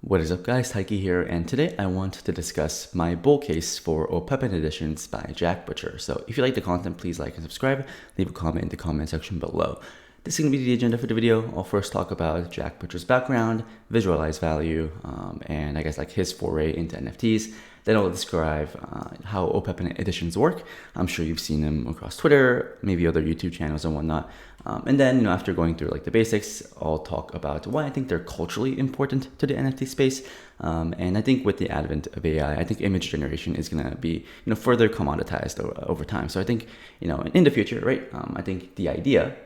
What is up guys, Taiki here, and today I want to discuss my bull case for Opepens editions by Jack Butcher. So if you like the content, please like and subscribe, leave a comment in the comment section below. This is going to be the agenda for the video. I'll first talk about Jack Butcher's background, visualize value, and I guess like his foray into NFTs. Then I'll describe how Opepens editions work. I'm sure you've seen them across Twitter, maybe other YouTube channels and whatnot. And then, after going through like the basics, I'll talk about why I think they're culturally important to the NFT space. And I think with the advent of AI, I think image generation is going to be, further commoditized over time. So I think, in the future, right? I think the idea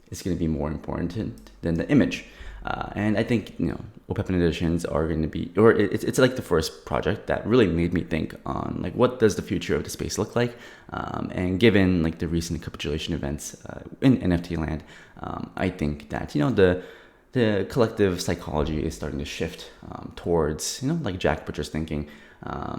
is going to be more important than the image. And I think, Opepens editions are going to be, or it's like the first project that really made me think on like, what does the future of the space look like? And given like the recent capitulation events in NFT land, I think that, the collective psychology is starting to shift towards, like Jack Butcher's thinking.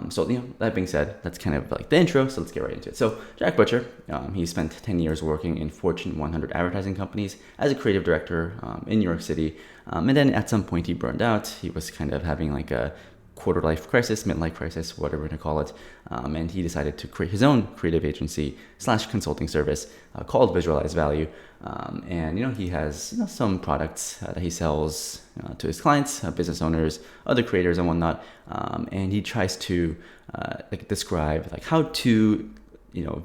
So, that being said, that's kind of like the intro. So let's get right into it. So Jack Butcher, he spent 10 years working in Fortune 100 advertising companies as a creative director in New York City. And then at some point he burned out. He was kind of having like a quarter life crisis, midlife crisis, whatever to call it. And he decided to create his own creative agency / consulting service called Visualize Value. And, he has, some products that he sells to his clients, business owners, other creators and whatnot. And he tries to describe like how to,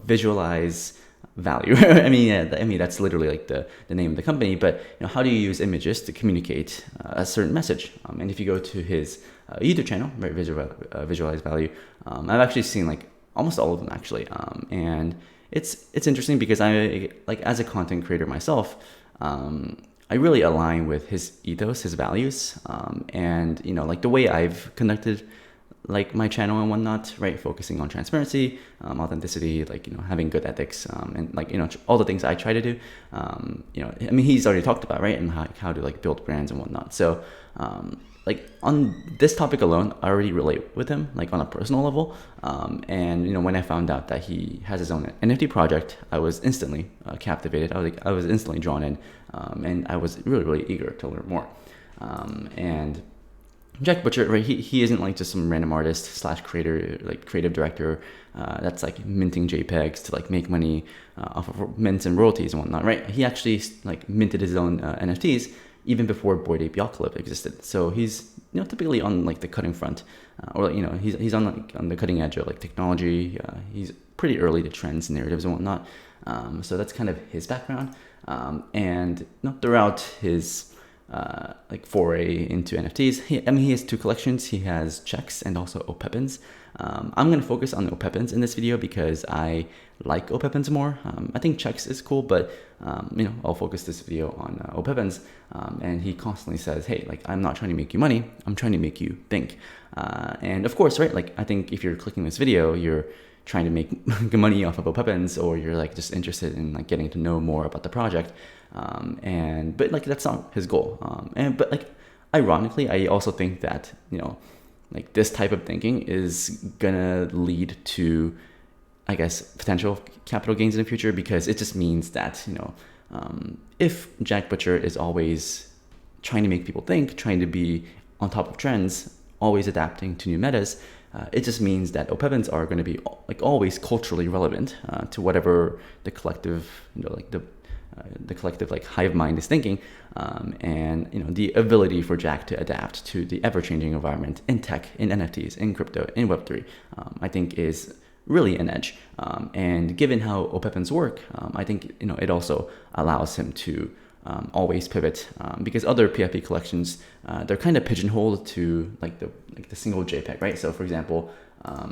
visualize value. I mean, that's literally like the name of the company, but how do you use images to communicate a certain message? And if you go to his YouTube channel, right, Visualize Value, I've actually seen like almost all of them actually. And it's interesting because I like as a content creator myself, I really align with his ethos, his values, and like the way I've conducted like my channel and whatnot, right? Focusing on transparency, authenticity, like, having good ethics, and like, all the things I try to do. He's already talked about, right? And how to like build brands and whatnot. So, like on this topic alone, I already relate with him, like on a personal level. And when I found out that he has his own NFT project, I was instantly captivated. I was instantly drawn in, and I was really, really eager to learn more. And Jack Butcher, right? He isn't like just some random artist / creator, like creative director that's like minting JPEGs to like make money off of mints and royalties and whatnot, right? He actually like minted his own NFTs even before Bored Ape Yacht Club existed. So he's typically on like the cutting front, or he's on like on the cutting edge of like technology. He's pretty early to trends, narratives and whatnot. So that's kind of his background. And throughout his like foray into NFTs. He has two collections. He has Checks and also Opepens. I'm going to focus on Opepens in this video because I like Opepens more. I think Checks is cool, but I'll focus this video on Opepens. And he constantly says, hey, like, I'm not trying to make you money. I'm trying to make you think. And of course, right, like I think if you're clicking this video, you're trying to make money off of Opepens, or you're like just interested in like getting to know more about the project. But like that's not his goal. But like ironically, I also think that like this type of thinking is gonna lead to, I guess, potential capital gains in the future, because it just means that if Jack Butcher is always trying to make people think, trying to be on top of trends, always adapting to new metas, it just means that Opepens are going to be like always culturally relevant to whatever the collective, like the collective like hive mind is thinking, and the ability for Jack to adapt to the ever-changing environment in tech, in NFTs, in crypto, in Web3, I think is really an edge. And given how Opepens work, I think it also allows him to always pivot, because other PFP collections, they're kind of pigeonholed to like the single JPEG, right? So for example, I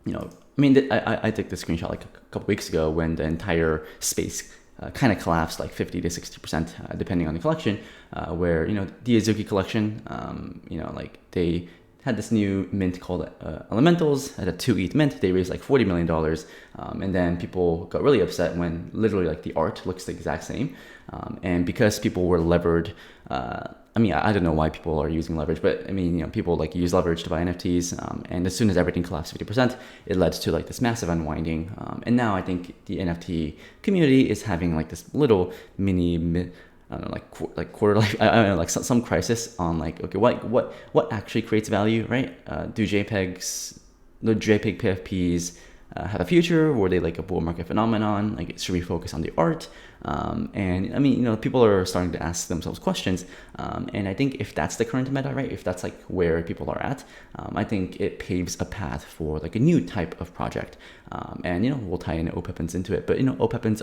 took the screenshot like a couple weeks ago when the entire space kind of collapsed like 50 to 60%, depending on the collection, where the Azuki collection, like they had this new mint called Elementals at a 2 ETH mint. They raised like $40 million. And then people got really upset when literally like the art looks the exact same. And because people were levered, I don't know why people are using leverage, but people like use leverage to buy NFTs. And as soon as everything collapsed 50%, it led to like this massive unwinding. And now I think the NFT community is having like this little mini I don't know, like quarter life, I don't know, like some crisis on like, okay, what actually creates value, right? Do the JPEG PFPs have a future? Were they like a bull market phenomenon? Like, should we focus on the art? And I mean, people are starting to ask themselves questions. And I think if that's the current meta, right? If that's like where people are at, I think it paves a path for like a new type of project. And we'll tie in Opepens into it. But Opepens,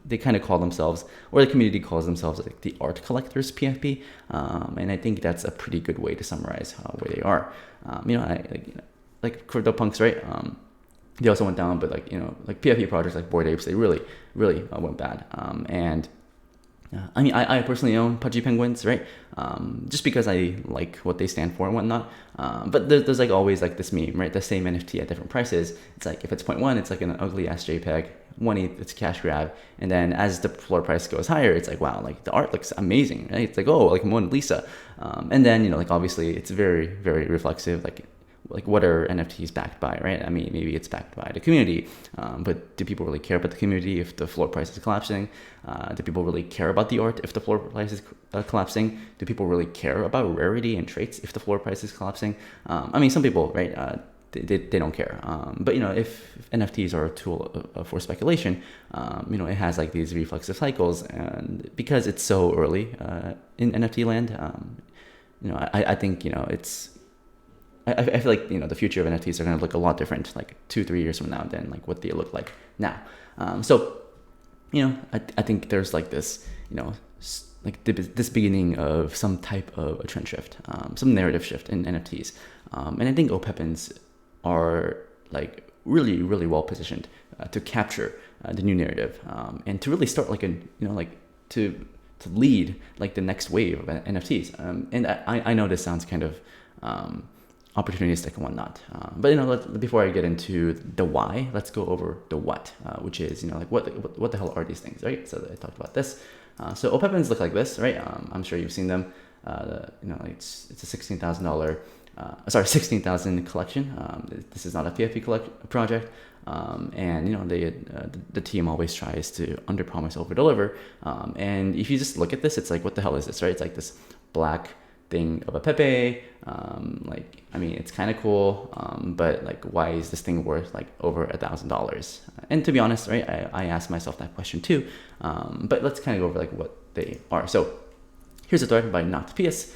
they kind of call themselves, or the community calls themselves, like the art collectors PFP. And I think that's a pretty good way to summarize where they are. Like CryptoPunks, right? They also went down, but like PFP projects like Bored Apes, they really went bad. I personally own Pudgy Penguins, right? Just because I like what they stand for and whatnot. But there's like always like this meme, right? The same NFT at different prices. It's like if it's 0.1, it's like an ugly ass JPEG. 1 ETH, it's a cash grab. And then as the floor price goes higher, it's like, wow, like the art looks amazing, right? It's like, oh, like Mona Lisa. And then like obviously it's very reflexive, like what are NFTs backed by, right? I mean, maybe it's backed by the community, but do people really care about the community if the floor price is collapsing? Do people really care about the art if the floor price is collapsing? Do people really care about rarity and traits if the floor price is collapsing? I mean, some people, right, they don't care. But if NFTs are a tool for speculation, it has like these reflexive cycles, and because it's so early in NFT land, I think I feel like the future of NFTs are going to look a lot different like 2-3 years from now than like what they look like now. So I think there's like this this beginning of some type of a trend shift, some narrative shift in NFTs, and I think Opepens are like really well positioned to capture the new narrative, and to really start like to lead like the next wave of NFTs. And I know this sounds kind of opportunistic and whatnot. But before I get into the why, let's go over the what, which is like what the hell are these things, right? So I talked about this. So Opepens look like this, right? I'm sure you've seen them. It's a $16,000 16,000 collection. This is not a PFP project. And the team always tries to underpromise, overdeliver. And if you just look at this, it's like, what the hell is this, right? It's like this black thing of a Pepe. It's kind of cool, but like, why is this thing worth like over $1,000? And to be honest, right, I asked myself that question too. But let's kind of go over like what they are. So here's a thread by NotThreadGuy,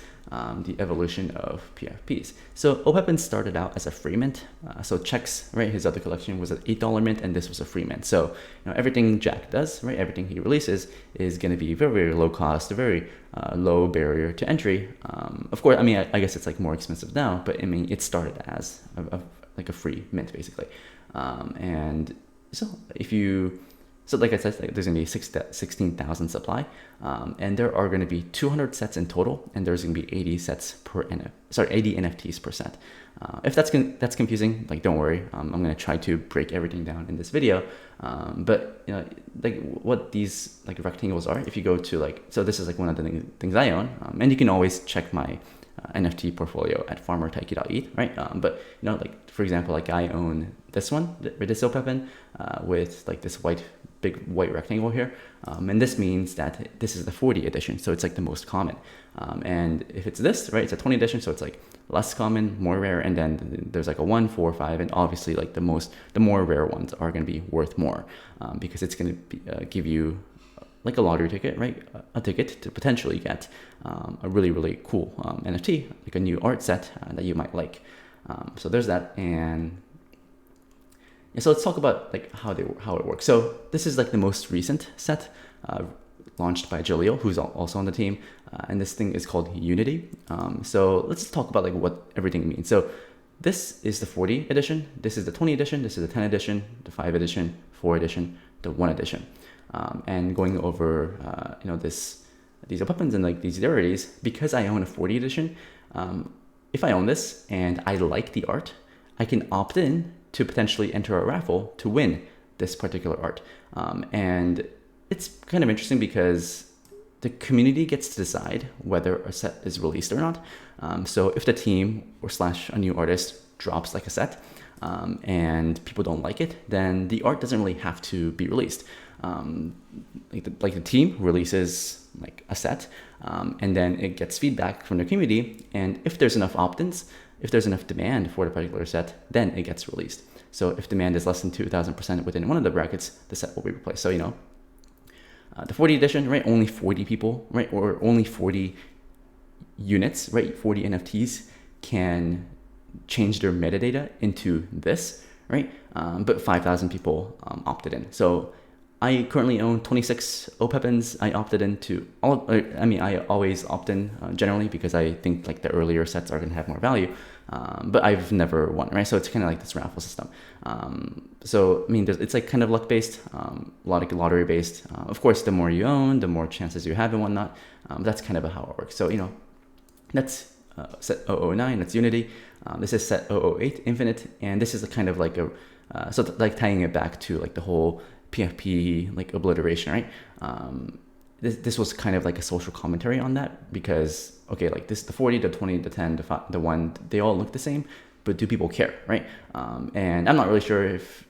the evolution of PFPs. So Opepens started out as a free mint. So Checks, right, his other collection was an $8 mint, and this was a free mint. So everything Jack does, right, everything he releases is going to be very low cost, a very low barrier to entry. Of course, I guess it's like more expensive now, but it started as like a free mint basically. And so so like I said, there's going to be 16,000 supply, and there are going to be 200 sets in total, and there's going to be 80 sets 80 NFTs per set. If that's confusing, like, don't worry. I'm going to try to break everything down in this video. But like what these like rectangles are, if you go to so this is like one of the things I own, and you can always check my NFT portfolio at farmertaiki.eth, right? But like for example, like I own this one, this Opepen, with like this big white rectangle here, and this means that this is the 40 edition, so it's like the most common. And if it's this, right, it's a 20 edition, so it's like less common, more rare, and then there's like a 1, 4, 5, and obviously like the more rare ones are going to be worth more, because it's going to give you like a lottery ticket, right? A ticket to potentially get a really cool NFT, like a new art set that you might like. So there's that. And so let's talk about like how it works. So this is like the most recent set launched by Jaleel, who's also on the team, and this thing is called Unity. So let's just talk about like what everything means. So this is the 40 edition, this is the 20 edition, this is the 10 edition, the 5 edition, 4 edition, the 1 edition. And going over these Opepens and like these rarities, because I own a 40 edition, if I own this and I like the art, I can opt in to potentially enter a raffle to win this particular art. And it's kind of interesting because the community gets to decide whether a set is released or not. So if the team or / a new artist drops like a set, and people don't like it, then the art doesn't really have to be released. Like the team releases like a set, and then it gets feedback from the community. And if there's enough opt-ins, if there's enough demand for the particular set, then it gets released. So if demand is less than 2,000% within one of the brackets, the set will be replaced. So, the 40 edition, right? Only 40 people, right? Or only 40 units, right? 40 NFTs can change their metadata into this, right? But 5,000 people opted in. So I currently own 26 Opepens. I opted into all. I always opt in generally because I think like the earlier sets are going to have more value. But I've never won, right? So it's kind of like this raffle system. It's like kind of luck based, a lot of lottery based. Of course, the more you own, the more chances you have and whatnot. That's kind of how it works. So that's set 009. That's Unity. This is set 008 Infinite, and this is a kind of like tying it back to like the whole PFP like obliteration, right? This was kind of like a social commentary on that because like the 40, the 20, the 10, the 5, the 1, they all look the same, but do people care, right? And I'm not really sure if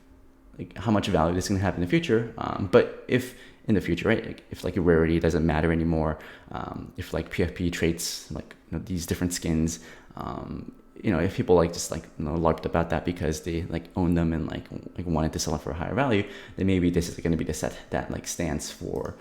like how much value this is going to have in the future, but if in the future, right, like if like a rarity doesn't matter anymore, if like PFP traits like these different skins, if people like just like larped about that because they like own them and like wanted to sell it for a higher value, then maybe this is going to be the set that like stands for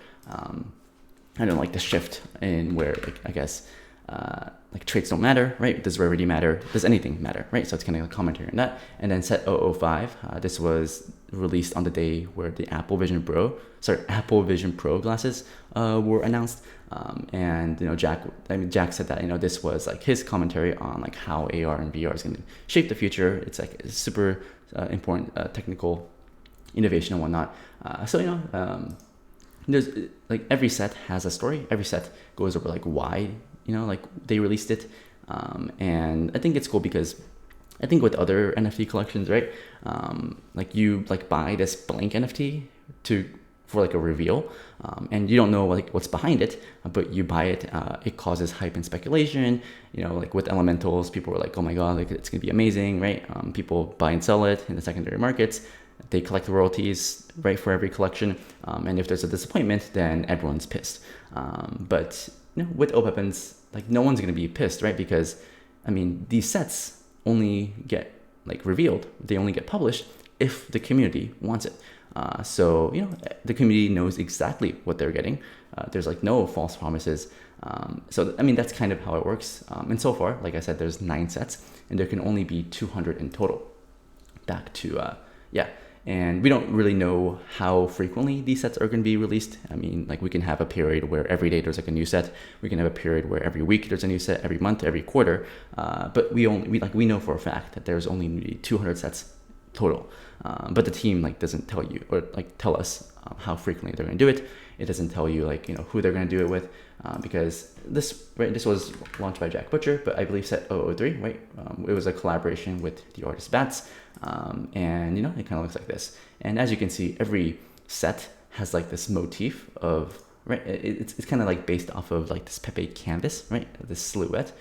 like the shift in where like I guess like traits don't matter, right? Does rarity matter? Does anything matter, right? So it's kind of a commentary on that. And then set 005, this was released on the day where the Apple Vision Pro glasses were announced. And Jack said that this was like his commentary on like how AR and VR is going to shape the future. It's like a super important technical innovation and whatnot. There's like every set has a story. Every set goes over like why like they released it, and I think it's cool because I think with other NFT collections, right, like you like buy this blank NFT for like a reveal, and you don't know like what's behind it, but you buy it. It causes hype and speculation. Like with elementals, people were like, oh my god, like it's gonna be amazing, right? People buy and sell it in the secondary markets. They collect the royalties, right, for every collection, and if there's a disappointment, then everyone's pissed. But with Opepens, like no one's gonna be pissed, right? Because these sets only get like revealed, they only get published if the community wants it. So the community knows exactly what they're getting. There's like no false promises. That's kind of how it works. And so far, like I said, there's 9 sets, and there can only be 200 in total. Back to and we don't really know how frequently these sets are going to be released. Like we can have a period where every day there's like a new set. We can have a period where every week there's a new set, every month, every quarter. But we know for a fact that there's only maybe 200 sets total. But the team like doesn't tell you or like tell us how frequently they're going to do it. It doesn't tell you like who they're going to do it with, because this was launched by Jack Butcher, but I believe set 003, right? It was a collaboration with the artist Bats, and it kind of looks like this. And as you can see, every set has like this motif of, right? It's kind of like based off of like this Pepe canvas, right? This silhouette,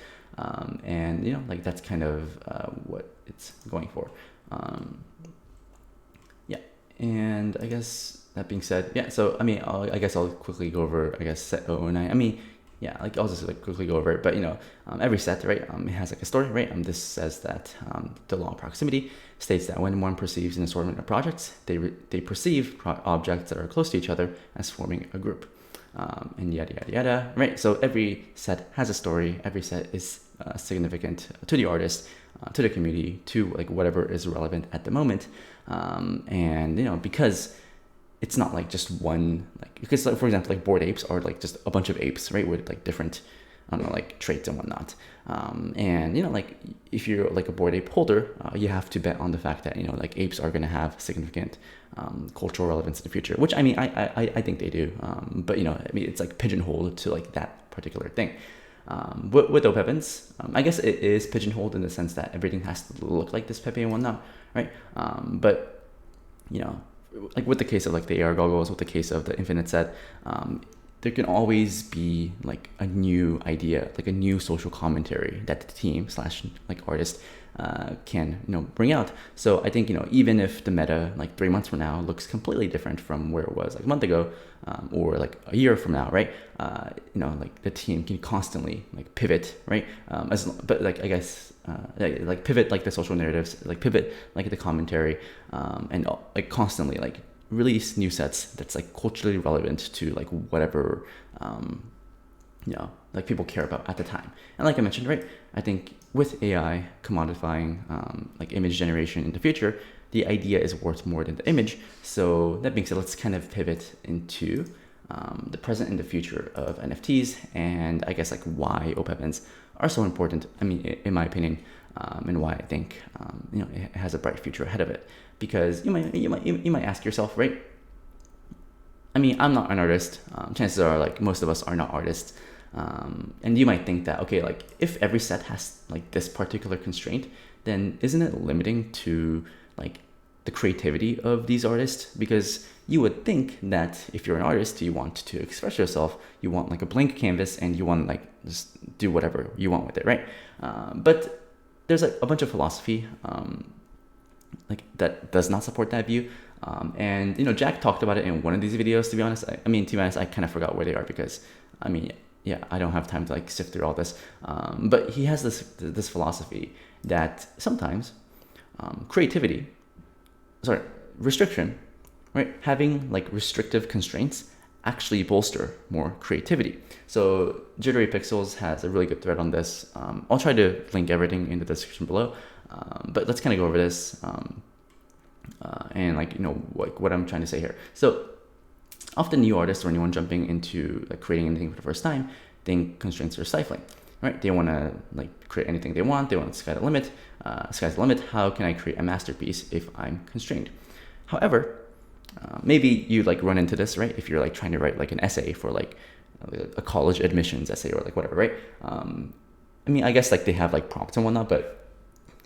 and like that's kind of what it's going for. And I guess that being said, so I guess I'll quickly go over set 009. I'll just like quickly go over it, but every set, right, it has like a story, right? This says that the law of proximity states that when one perceives an assortment of projects, they perceive objects that are close to each other as forming a group, and yada yada yada, right? So every set has a story. Every set is significant to the artist, to the community, to like whatever is relevant at the moment, and because it's not like just one, like, because like, for example, like Bored Apes are like just a bunch of apes, right, with like different, I don't know, like traits and whatnot. And like if you're like a Bored Ape holder, you have to bet on the fact that like apes are going to have significant cultural relevance in the future, which I think they do. But it's like pigeonholed to like that particular thing. With Opepens, I guess it is pigeonholed in the sense that everything has to look like this Pepe and whatnot, right? But like with the case of like the AR goggles, with the case of the Infinite set, there can always be like a new idea, like a new social commentary that the team / like artist can bring out. So I think even if the meta like 3 months from now looks completely different from where it was like a month ago, or like a year from now, right? Like the team can constantly like pivot, right? But like I guess like pivot like the social narratives, like pivot like the commentary, and like constantly like release new sets that's like culturally relevant to like whatever like people care about at the time. And like I mentioned, right, I think with AI commodifying like image generation in the future, the idea is worth more than the image. So that being said, let's kind of pivot into the present and the future of NFTs, and I guess like why Opepens are so important. I mean, in my opinion, and why I think it has a bright future ahead of it. Because you might ask yourself, right? I mean, I'm not an artist. Chances are like most of us are not artists. And you might think that, okay, like if every set has like this particular constraint, then isn't it limiting to like the creativity of these artists? Because you would think that if you're an artist, you want to express yourself, you want like a blank canvas and you want to like just do whatever you want with it, right? But there's like a bunch of philosophy like that does not support that view. And Jack talked about it in one of these videos. To be honest, I kind of forgot where they are because I don't have time to like sift through all this. But he has this philosophy that sometimes restriction, right? Having like restrictive constraints actually bolster more creativity. So Jittery Pixels has a really good thread on this. I'll try to link everything in the description below. But let's kind of go over this and like what I'm trying to say here. So often new artists or anyone jumping into like creating anything for the first time think constraints are stifling, right? They want to like create anything they want. They want to sky's the limit. How can I create a masterpiece if I'm constrained? However, maybe you like run into this, right? If you're like trying to write like an essay for like a college admissions essay or like whatever, right? I guess like they have like prompts and whatnot, but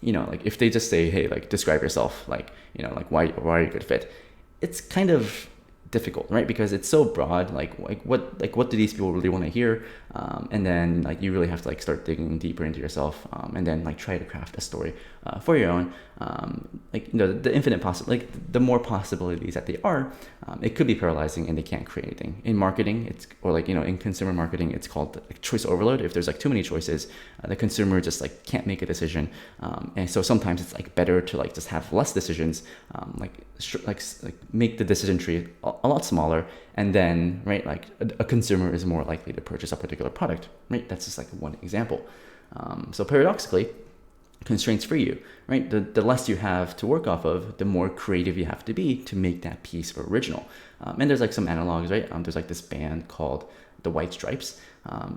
like if they just say, hey, like describe yourself, like, like why are you a good fit? It's kind of difficult, right? Because it's so broad, like what do these people really want to hear? And then like you really have to like start digging deeper into yourself, and then like try to craft a story for your own. The infinite the more possibilities that they are, it could be paralyzing and they can't create anything. In marketing, in consumer marketing, it's called like choice overload. If there's like too many choices, the consumer just like can't make a decision. And so sometimes it's like better to like just have less decisions, make the decision tree a lot smaller, and then right, like a consumer is more likely to purchase a particular product, right? That's just like one example. So paradoxically, constraints free you, right? The less you have to work off of, the more creative you have to be to make that piece original. And there's like some analogs, right? There's like this band called the White Stripes.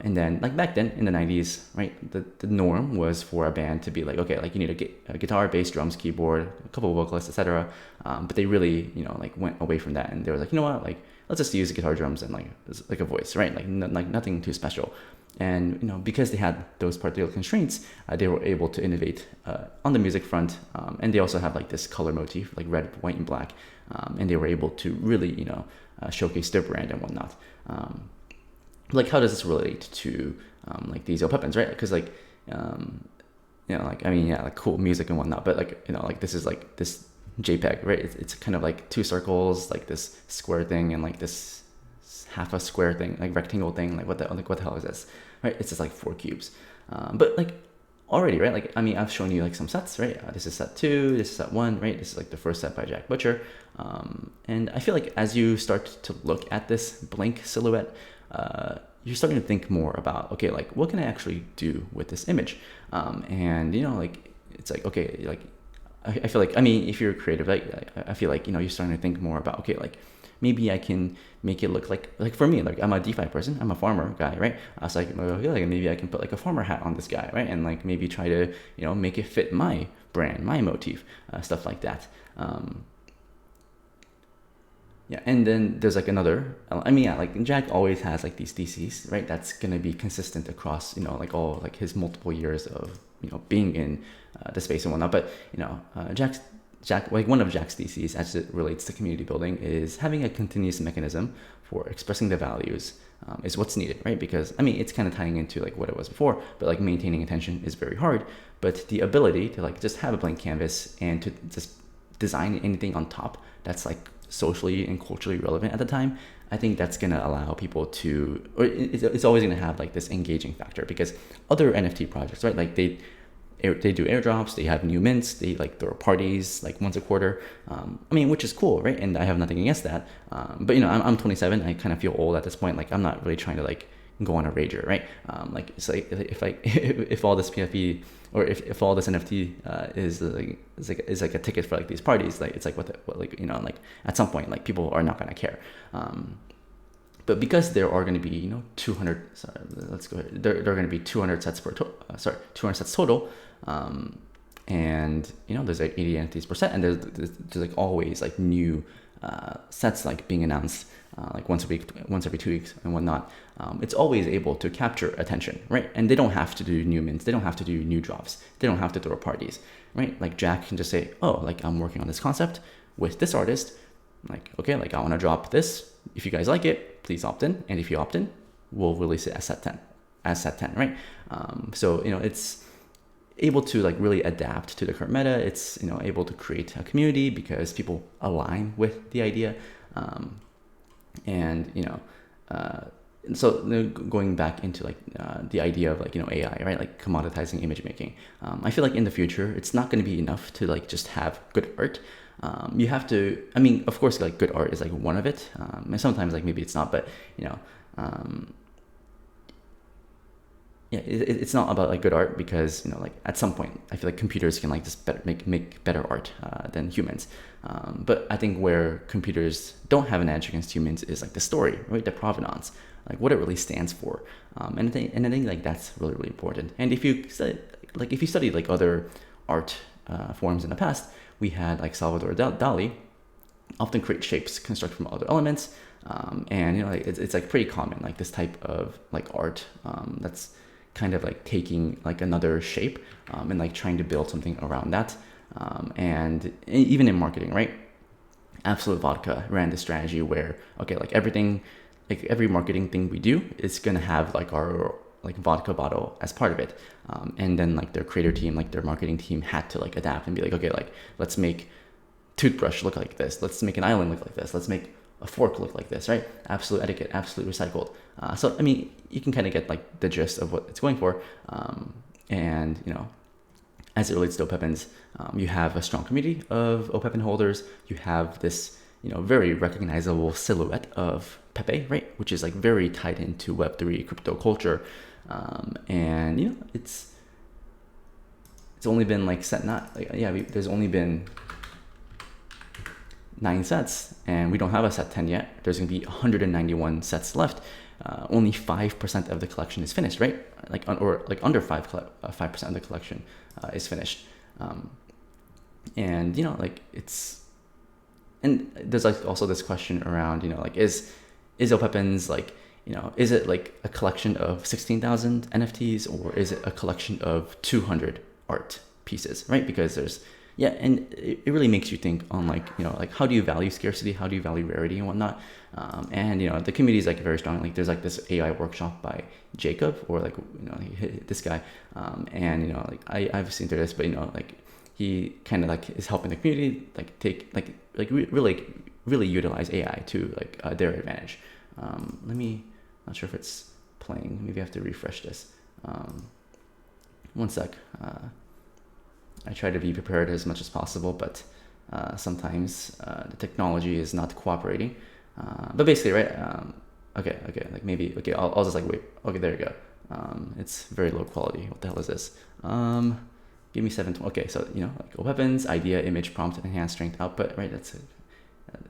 And then like back then in the 90s, right, the norm was for a band to be like, okay, like you need a guitar, bass, drums, keyboard, a couple of vocalists, etc. But they really, like went away from that, and they were like, you know what, like let's just use guitar, drums, and like a voice, right? Like nothing too special. And because they had those particular constraints, they were able to innovate on the music front. And they also have like this color motif, like red, white, and black. And they were able to really, showcase their brand and whatnot. Like how does this relate to like these Opepens, right? Because like like cool music and whatnot, but like like this is like this JPEG, right? It's kind of like two circles, like this square thing, and like this half a square thing, like rectangle thing, like what the hell is this, right? It's just like 4 cubes, but like already, right? Like I've shown you like some sets, right? This is set 2, this is set 1, right? This is like the first set by Jack Butcher, and I feel like as you start to look at this blank silhouette, you're starting to think more about, okay, like what can I actually do with this image? And like it's like, okay, like I feel like, if you're creative, I feel like you're starting to think more about, okay, like maybe I can make it look like for me, like I'm a DeFi person, I'm a farmer guy, right? So like maybe I can put like a farmer hat on this guy, right? And like maybe try to make it fit my brand, my motif, stuff like that. Yeah, and then there's like another, like Jack always has like these theses, right? That's gonna be consistent across, like all like his multiple years of, being in the space and whatnot. But, Jack, like one of Jack's theses as it relates to community building is having a continuous mechanism for expressing the values is what's needed, right? Because I mean, it's kind of tying into like what it was before, but like maintaining attention is very hard. But the ability to like just have a blank canvas and to just design anything on top that's like socially and culturally relevant at the time, I think that's going to allow people to, or it's always going to have like this engaging factor, because other NFT projects, right? Like they do airdrops, they have new mints, they like throw parties like once a quarter. I mean, which is cool, right? And I have nothing against that. But you know, I'm 27. I kind of feel old at this point. Like I'm not really trying to like go on a rager, right? Like it's like if I if all this PFP or if all this NFT is like a ticket for like these parties, like it's like what like, you know, like at some point like people are not gonna care. But because there are going to be, you know, 200, sorry, let's go ahead. There are going to be 200 sets 200 sets total. And, you know, there's like 80 NFTs per set, and there's like always like new sets like being announced like once a week, once every 2 weeks and whatnot. It's always able to capture attention, right? And they don't have to do new mints. They don't have to do new drops. They don't have to throw parties, right? Like Jack can just say, oh, like I'm working on this concept with this artist. Like, okay, like I want to drop this. If you guys like it, please opt in. And if you opt in, we'll release it as set 10, right? So, you know, it's able to like really adapt to the current meta. It's, you know, able to create a community because people align with the idea. And, you know, so going back into like the idea of like, you know, AI, right? Like commoditizing image making. I feel like in the future, it's not going to be enough to like just have good art. You have to, I mean, of course, like good art is like one of it. And sometimes like maybe it's not, but you know, yeah, it's not about like good art, because, you know, like at some point I feel like computers can like just make better art than humans. But I think where computers don't have an edge against humans is like the story, right? The provenance, like what it really stands for. And I think like that's really, really important. And if you study like other art forms in the past, we had like Salvador Dali often create shapes constructed from other elements. And, you know, like it's like pretty common, like this type of like art that's kind of like taking like another shape and like trying to build something around that. And even in marketing, right? Absolute Vodka ran this strategy where, okay, like everything, like every marketing thing we do is going to have like our like vodka bottle as part of it. And then like their creator team, like their marketing team had to like adapt and be like, okay, like let's make toothbrush look like this. Let's make an island look like this. Let's make a fork look like this, right? Absolute etiquette, absolute recycled. So, I mean, you can kind of get like the gist of what it's going for. And, you know, as it relates to Opepens, you have a strong community of Opepen holders. You have this, you know, very recognizable silhouette of Pepe, right? Which is like very tied into Web3 crypto culture. And, you know, it's only been like there's only been 9 sets, and we don't have a set 10 yet. There's going to be 191 sets left. Only 5% of the collection is finished, right? Like, or like under 5% of the collection is finished. And, you know, like and there's like also this question around, you know, like is Opepens like, you know, is it like a collection of 16,000 NFTs, or is it a collection of 200 art pieces, right? Because and it really makes you think on like, you know, like how do you value scarcity? How do you value rarity and whatnot? And, you know, the community is like very strong. Like there's like this AI workshop by Jacob, or like, you know, this guy. And, you know, like I've seen through this, but, you know, like he kind of like is helping the community like take really utilize AI to like their advantage. Not sure if it's playing. Maybe I have to refresh this. One sec. I try to be prepared as much as possible, but sometimes the technology is not cooperating. But basically, right? Okay, like maybe, okay, I'll just like wait. Okay, there you go. It's very low quality. What the hell is this? Give me 720. Okay, so, you know, like Opepens, idea, image, prompt, enhanced strength, output, right? That's it.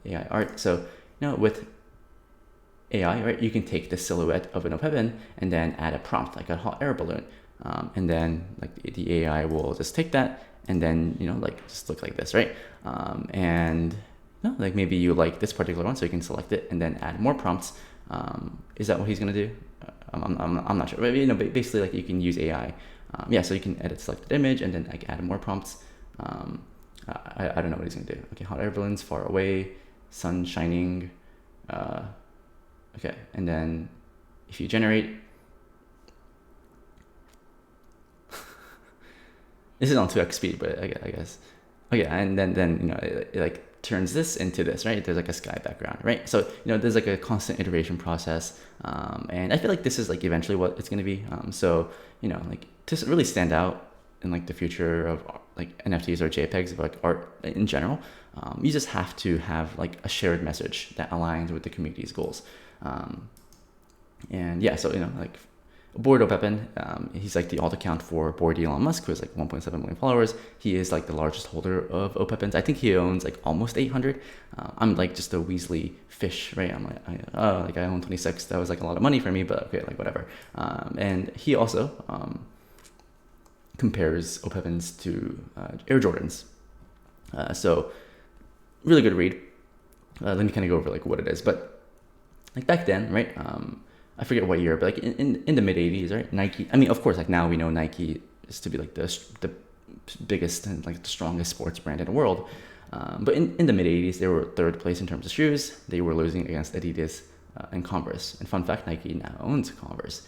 AI art. So, you know, with AI, right, you can take the silhouette of an Opepen and then add a prompt, like a hot air balloon. And then like the AI will just take that and then, you know, like just look like this, right? And, you know, like maybe you like this particular one, so you can select it and then add more prompts. Is that what he's gonna do? I'm not sure. But, you know, basically like you can use AI. So you can edit selected image and then like add more prompts. I don't know what he's gonna do. Okay, hot air balloons, far away, sun shining. Okay, and then if you generate, this is on 2x speed, but I guess, okay, and then you know, it like turns this into this, right? There's like a sky background, right? So, you know, there's like a constant iteration process, and I feel like this is like eventually what it's going to be. So, you know, like to really stand out in like the future of like NFTs or JPEGs, like art in general, you just have to have like a shared message that aligns with the community's goals. And yeah, so, you know, like Bored Opepen, he's like the alt account for Bored Elon Musk, who has like 1.7 million followers. He is like the largest holder of Opepens. I think he owns like almost 800. I'm like just a Weasley fish, right? I'm like, I own 26. That was like a lot of money for me, but okay, like whatever. And he also compares Opepens to Air Jordans. So really good read. Let me kind of go over like what it is. But like back then, right? I forget what year, but like in the mid 80s, right? Nike. I mean, of course, like now we know Nike is to be like the biggest and like the strongest sports brand in the world. But in the mid 80s, they were third place in terms of shoes. They were losing against Adidas and Converse. And fun fact, Nike now owns Converse.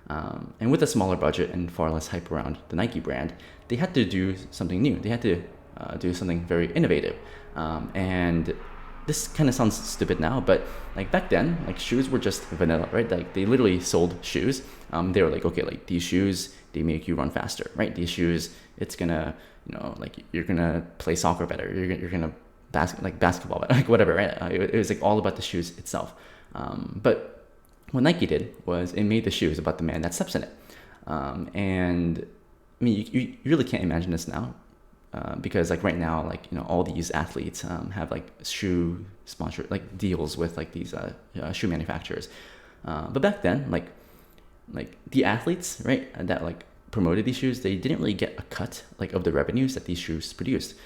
And with a smaller budget and far less hype around the Nike brand, they had to do something new. They had to do something very innovative. And this kind of sounds stupid now, but like back then, like shoes were just vanilla, right? Like they literally sold shoes. They were like, okay, like these shoes, they make you run faster, right? These shoes, it's gonna, you know, like you're gonna play soccer better. You're gonna basketball better, like whatever, right? It was like all about the shoes itself. But what Nike did was it made the shoes about the man that steps in it. And I mean, you really can't imagine this now. Because like right now, like, you know, all these athletes have like shoe sponsor like deals with like these shoe manufacturers. But back then, like the athletes, right, that like promoted these shoes, they didn't really get a cut like of the revenues that these shoes produced.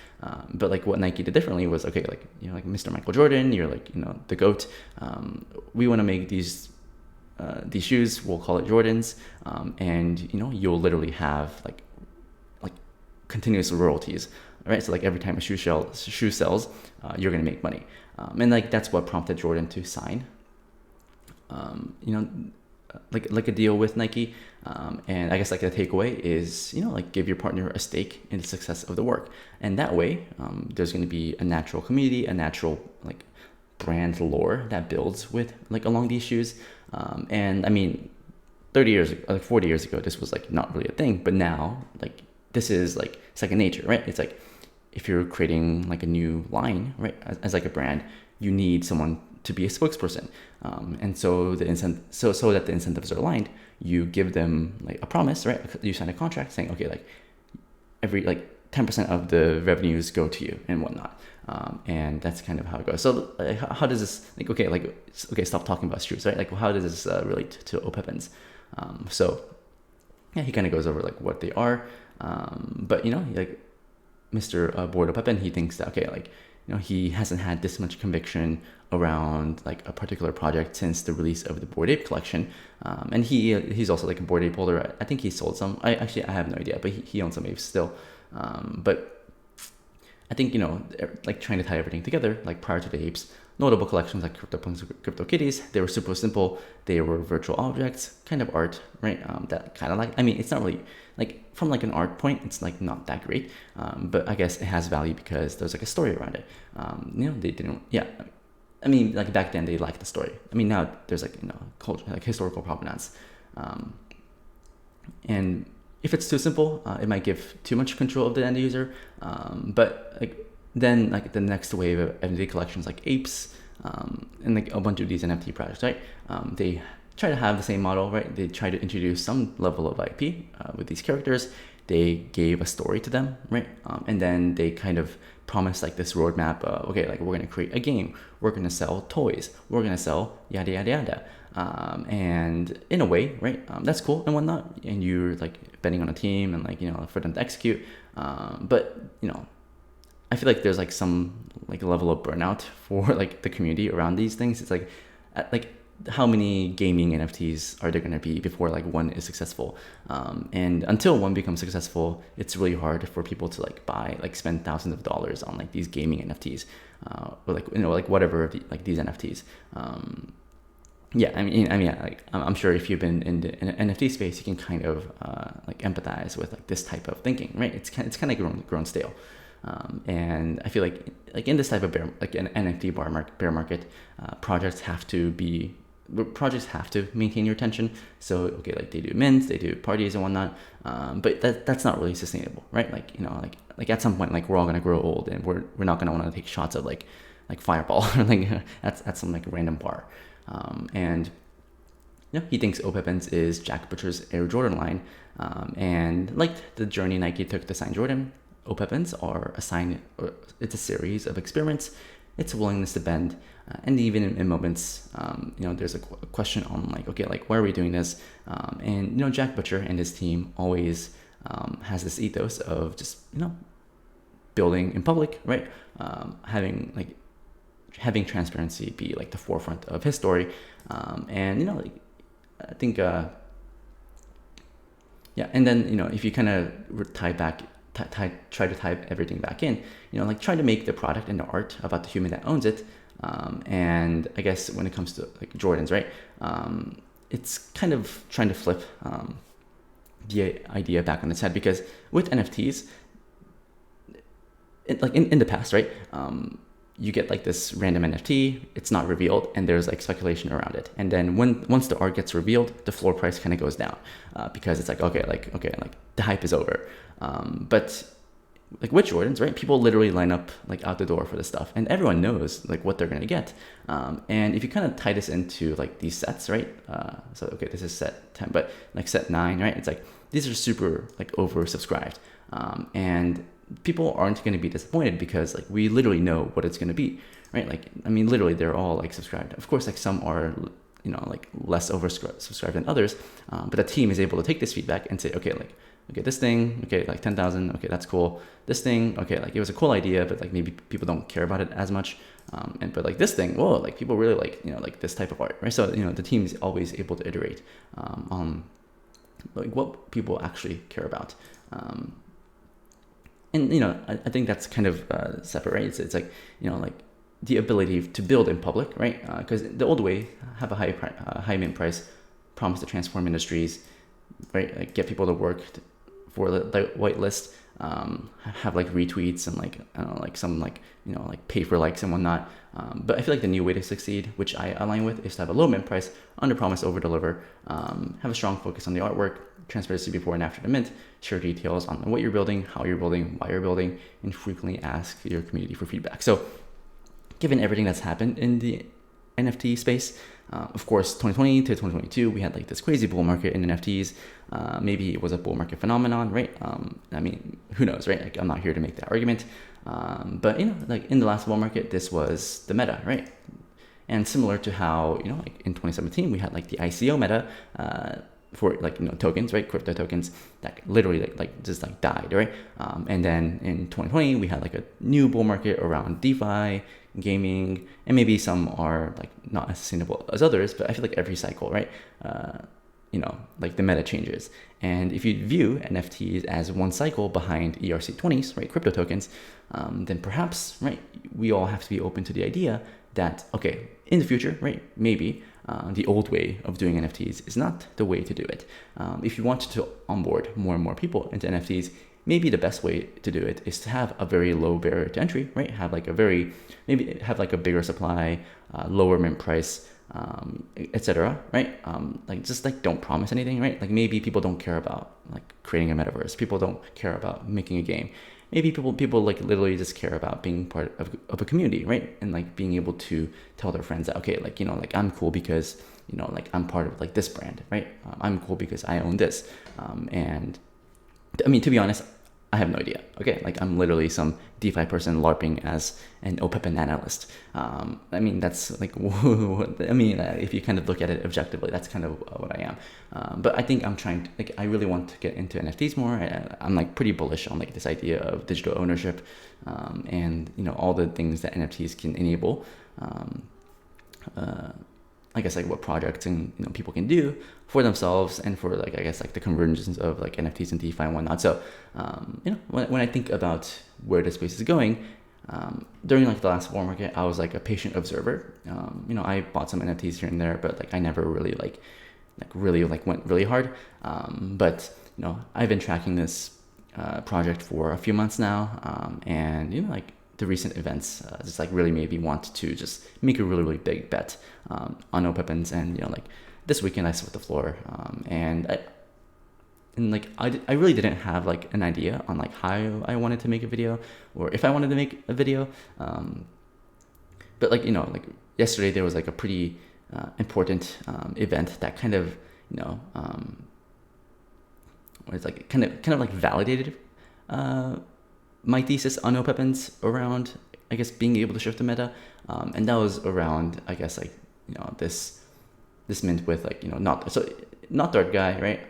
But like what Nike did differently was, okay, like, you know, like Mr. Michael Jordan, you're like, you know, the GOAT. We want to make these shoes, we'll call it Jordans, and you know, you'll literally have like continuous royalties, right? So like every time a shoe sells, you're gonna make money, and like that's what prompted Jordan to sign, you know, like a deal with Nike. And I guess like the takeaway is, you know, like give your partner a stake in the success of the work, and that way, there's gonna be a natural community, a natural like brand lore that builds with like along these shoes. And I mean, 30 years, like 40 years ago, this was like not really a thing, but now like this is like second nature, right? It's like if you're creating like a new line, right, as like a brand, you need someone to be a spokesperson, and so so that the incentives are aligned, you give them like a promise, right? You sign a contract saying, okay, like every like 10% of the revenues go to you and whatnot, and that's kind of how it goes. So how does this okay, stop talking about shoes, right? Like how does this relate to Opepens? So yeah, he kind of goes over like what they are. But you know, like Mr. Bored Opepen, he thinks that, okay, like, you know, he hasn't had this much conviction around like a particular project since the release of the Bored Ape collection. And he's also like a Bored Ape holder. I think he sold some. I have no idea, but he owns some apes still. But I think, you know, like trying to tie everything together, like prior to the apes, notable collections like CryptoPunks, CryptoKitties, they were super simple. They were virtual objects, kind of art, right? That kind of like, I mean, it's not really like from like an art point, it's like not that great. But I guess it has value because there's like a story around it. You know, they didn't, yeah. I mean, like back then they liked the story. I mean, now there's like, you know, culture, like historical provenance. And if it's too simple, it might give too much control of the end user. But like then like the next wave of NFT collections like apes, and like a bunch of these NFT projects, right? They try to have the same model, right? They try to introduce some level of IP with these characters. They gave a story to them, right? And then they kind of promised like this roadmap. Okay, like we're gonna create a game. We're gonna sell toys. We're gonna sell yada yada yada. And in a way, right? That's cool and whatnot. And you're like betting on a team and like, you know, for them to execute. But you know, I feel like there's like some like level of burnout for like the community around these things. It's like how many gaming NFTs are there going to be before like one is successful? And until one becomes successful, it's really hard for people to like spend thousands of dollars on like these gaming NFTs, or like, you know, like whatever like these NFTs. yeah, yeah, like I'm sure if you've been in the NFT space, you can kind of like empathize with like this type of thinking, right? It's kind of grown stale, and I feel like in this type of like an NFT bear market, projects have to maintain your attention. So okay, like they do mints, they do parties and whatnot, but that's not really sustainable, right? Like like at some point, like we're all gonna grow old, and we're not gonna want to take shots of like Fireball or like at some like random bar. And he thinks Opepens is Jack Butcher's Air Jordan line, and like the journey Nike took to sign Jordan, Opepens are it's a series of experiments. It's a willingness to bend, and even in moments, there's a question on like, okay, like why are we doing this? And Jack Butcher and his team always has this ethos of just building in public, right? Having transparency be like the forefront of his story, and like I think and then if you kind of try to tie everything back in, like try to make the product and the art about the human that owns it, and I guess when it comes to like Jordans, right, it's kind of trying to flip the idea back on its head, because with NFTs, in the past, right, you get like this random NFT, it's not revealed, and there's like speculation around it. And then once the art gets revealed, the floor price kind of goes down, because it's like the hype is over. But like with Jordans, right, people literally line up like out the door for this stuff, and everyone knows like what they're gonna get. And if you kind of tie this into like these sets, right? So okay, this is set 10, but like set 9, right? It's like these are super like oversubscribed, and people aren't going to be disappointed because like we literally know what it's going to be, right? Like literally they're all like subscribed. Of course, like some are like less oversubscribed than others, but the team is able to take this feedback and say, okay, this thing, okay, like 10,000, okay, that's cool. This thing, okay, like it was a cool idea, but like maybe people don't care about it as much. But like this thing, whoa, like people really like like this type of art, right? So the team is always able to iterate on like what people actually care about. And I think that's kind of separate, right? It's like like the ability to build in public, right? Because the old way, have a high mint price, promise to transform industries, right? Like get people to work for the whitelist, have like retweets and like I don't know, like some like like pay for likes and whatnot. But I feel like the new way to succeed, which I align with, is to have a low mint price, under promise, over deliver, have a strong focus on the artwork, transparency before and after the mint, share details on what you're building, how you're building, why you're building, and frequently ask your community for feedback. So given everything that's happened in the NFT space, of course, 2020 to 2022, we had like this crazy bull market in NFTs. Maybe it was a bull market phenomenon, right? Who knows, right? Like I'm not here to make that argument. But like in the last bull market, this was the meta, right? And similar to how, like in 2017, we had like the ICO meta, for like tokens, right, crypto tokens that literally like just like died, right? And then in 2020 we had like a new bull market around DeFi, gaming, and maybe some are like not as sustainable as others, but I feel like every cycle, right, like the meta changes. And if you view NFTs as one cycle behind ERC20s, right, crypto tokens, then perhaps, right, we all have to be open to the idea that, okay, in the future, right, maybe the old way of doing NFTs is not the way to do it. If you want to onboard more and more people into NFTs, maybe the best way to do it is to have a very low barrier to entry, right? Have like a bigger supply, lower mint price, etc., right? Like just like don't promise anything, right? Like maybe people don't care about like creating a metaverse. People don't care about making a game. Maybe people like literally just care about being part of a community, right? And like being able to tell their friends that, okay, like, like I'm cool because, like I'm part of like this brand, right? I'm cool because I own this. And to be honest, I have no idea. Okay, like I'm literally some DeFi person LARPing as an Opepen analyst. That's like, if you kind of look at it objectively, that's kind of what I am. But I think I'm trying to, like, I really want to get into NFTs more. I'm like pretty bullish on like this idea of digital ownership, and all the things that NFTs can enable. I guess like what projects and people can do for themselves and for like I guess like the convergence of like NFTs and DeFi and whatnot. So when I think about where the space is going, During like the last bull market, I was like a patient observer. I bought some NFTs here and there, but like I never really really went really hard. But I've been tracking this project for a few months now, and like the recent events just like really made me want to just make a really big bet on Opepens, and like this weekend I swept the floor, I really didn't have like an idea on like how I wanted to make a video or if I wanted to make a video, but like yesterday there was like a pretty important event that kind of was like kind of like validated my thesis on Opepens around, I guess, being able to shift the meta, and that was around, I guess, like this mint with like NotThreadGuy, right?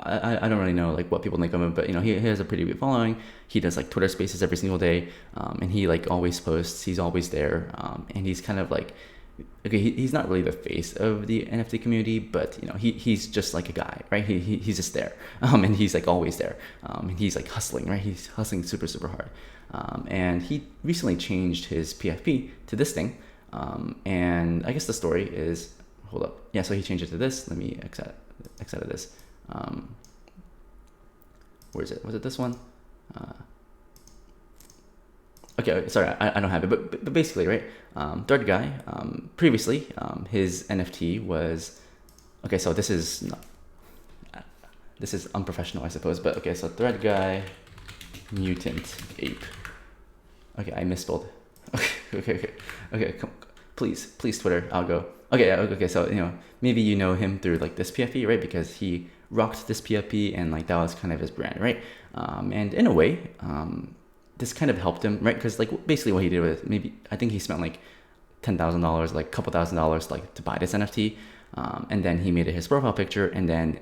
I don't really know like what people think of him, but he has a pretty big following. He does like Twitter Spaces every single day, and he like always posts. He's always there, and he's kind of like, okay, he's not really the face of the NFT community, but he's just like a guy, right? He's just there, and he's like always there, and he's like hustling, right? He's hustling super hard, and he recently changed his PFP to this thing, and I guess the story is, hold up, yeah. So he changed it to this. Let me exit of this. Where is it? Was it this one? Okay, sorry, I don't have it, but basically, right? DeFi, previously, his NFT was, okay, so this is unprofessional, I suppose, but okay, so DeFi mutant ape. Okay, I misspelled. Okay, please, Twitter, I'll go. Okay, so maybe him through like this PFP, right? Because he rocked this PFP and like that was kind of his brand, right? And in a way, this kind of helped him, right? Because like basically what he did was I think he spent like $10,000, like a couple $1,000 like to buy this NFT, and then he made it his profile picture, and then